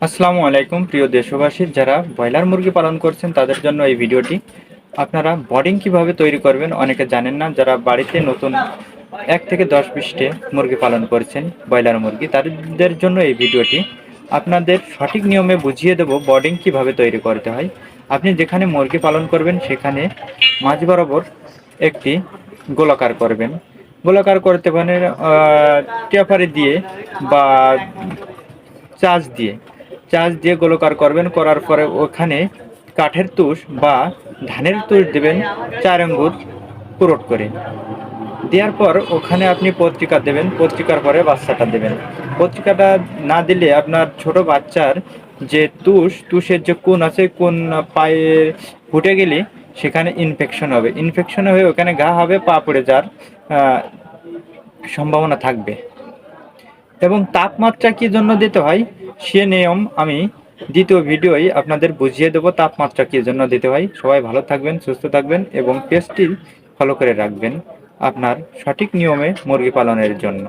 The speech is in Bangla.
আসসালামু আলাইকুম প্রিয় দেশবাসী, যারা ব্রয়লার মুরগি পালন করছেন তাদের জন্য এই ভিডিওটি। আপনারা বোর্ডিং কিভাবে তৈরি করবেন অনেকে জানেন না। যারা বাড়িতে নতুন 1 থেকে 10-20টি মুরগি পালন করছেন ব্রয়লার মুরগি, তাদের জন্য এই ভিডিওটি। আপনাদের সঠিক নিয়মে বুঝিয়ে দেব বোর্ডিং কিভাবে তৈরি করতে হয়। আপনি যেখানে মুরগি পালন করবেন সেখানে মাঝ বরাবর একটি গোলাকার করবেন। গোলাকার করতে পারেন টেপারি দিয়ে বা চাষ দিয়ে গোলাকার করবেন। করার পরে ওখানে কাঠের তুষ বা ধানের তুষ দেবেন 4 আঙ্গুল পুরট করে। দেওয়ার পর ওখানে আপনি পত্রিকা দেবেন, পত্রিকার পরে বাচ্চাটা দেবেন। পত্রিকাটা না দিলে আপনার ছোট বাচ্চার যে তুষের যে কোণ আছে, কোণ পায়ে ফুটে গেলে সেখানে ইনফেকশন হবে। ইনফেকশন হয়ে ওখানে ঘা হবে, পা পড়ে যাওয়ার সম্ভাবনা থাকবে। এবং তাপমাত্রা কী জন্য দিতে হয় সে নিয়ম আমি দ্বিতীয় ভিডিওয় আপনাদের বুঝিয়ে দেবো তাপমাত্রা কী জন্য দিতে হয়। সবাই ভালো থাকবেন, সুস্থ থাকবেন এবং পেজটি ফলো করে রাখবেন আপনার সঠিক নিয়মে মুরগি পালনের জন্য।